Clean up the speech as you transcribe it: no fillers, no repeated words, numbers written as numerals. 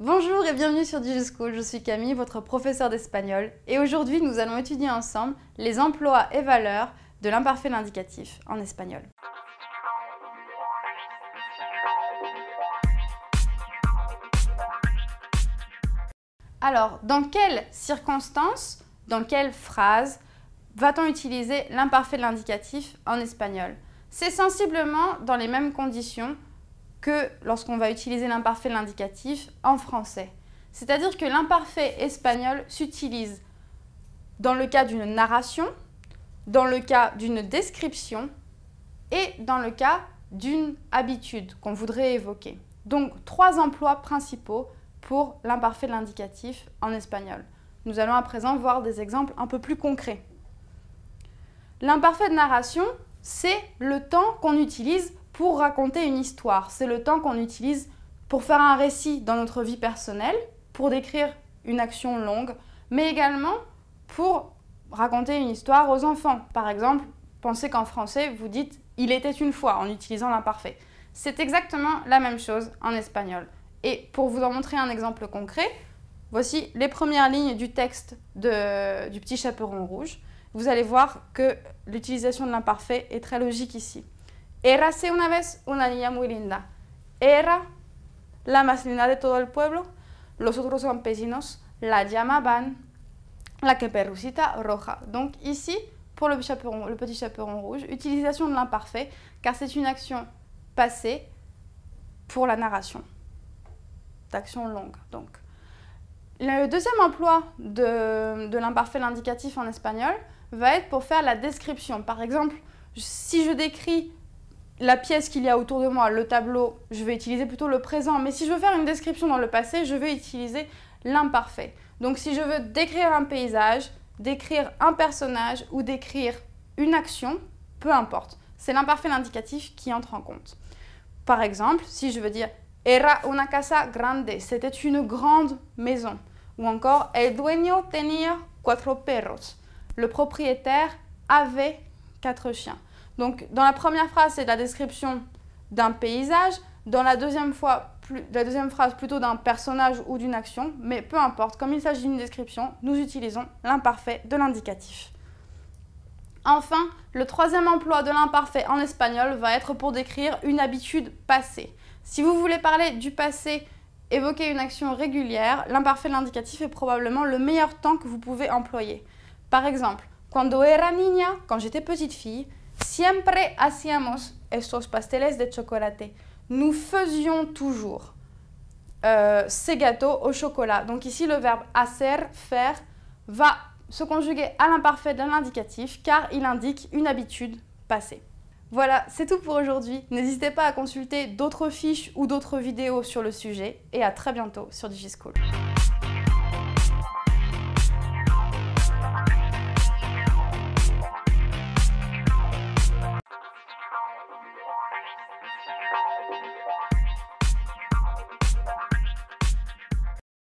Bonjour et bienvenue sur DigiSchool, je suis Camille, votre professeure d'espagnol et aujourd'hui nous allons étudier ensemble les emplois et valeurs de l'imparfait de l'indicatif en espagnol. Alors, dans quelles circonstances, dans quelles phrases va-t-on utiliser l'imparfait de l'indicatif en espagnol? C'est sensiblement dans les mêmes conditions que lorsqu'on va utiliser l'imparfait de l'indicatif en français. C'est-à-dire que l'imparfait espagnol s'utilise dans le cas d'une narration, dans le cas d'une description et dans le cas d'une habitude qu'on voudrait évoquer. Donc, 3 emplois principaux pour l'imparfait de l'indicatif en espagnol. Nous allons à présent voir des exemples un peu plus concrets. L'imparfait de narration, c'est le temps qu'on utilise pour raconter une histoire. C'est le temps qu'on utilise pour faire un récit dans notre vie personnelle, pour décrire une action longue, mais également pour raconter une histoire aux enfants. Par exemple, pensez qu'en français, vous dites « il était une fois » en utilisant l'imparfait. C'est exactement la même chose en espagnol. Et pour vous en montrer un exemple concret, voici les premières lignes du texte du Petit Chaperon Rouge. Vous allez voir que l'utilisation de l'imparfait est très logique ici. Érase una vez una niña muy linda. Era la más linda de todo el pueblo. Los otros campesinos la llamaban la Caperucita Roja. Donc ici, pour le Petit Chaperon Rouge, utilisation de l'imparfait, car c'est une action passée pour la narration. D'action longue, donc. Le deuxième emploi de l'imparfait de l'indicatif en espagnol va être pour faire la description. Par exemple, si je décris la pièce qu'il y a autour de moi, le tableau, je vais utiliser plutôt le présent. Mais si je veux faire une description dans le passé, je vais utiliser l'imparfait. Donc si je veux décrire un paysage, décrire un personnage ou décrire une action, peu importe. C'est l'imparfait de l'indicatif qui entre en compte. Par exemple, si je veux dire « Era una casa grande », c'était une grande maison. Ou encore « El dueño tenía 4 perros ». Le propriétaire avait 4 chiens. Donc, dans la première phrase, c'est la description d'un paysage. Dans la deuxième phrase, plutôt d'un personnage ou d'une action. Mais peu importe, comme il s'agit d'une description, nous utilisons l'imparfait de l'indicatif. Enfin, le troisième emploi de l'imparfait en espagnol va être pour décrire une habitude passée. Si vous voulez parler du passé, évoquer une action régulière, l'imparfait de l'indicatif est probablement le meilleur temps que vous pouvez employer. Par exemple, cuando era niña, quand j'étais petite fille, siempre hacíamos estos pasteles de chocolate. Nous faisions toujours ces gâteaux au chocolat. Donc ici, le verbe hacer, faire, va se conjuguer à l'imparfait de l'indicatif car il indique une habitude passée. Voilà, c'est tout pour aujourd'hui. N'hésitez pas à consulter d'autres fiches ou d'autres vidéos sur le sujet et à très bientôt sur DigiSchool.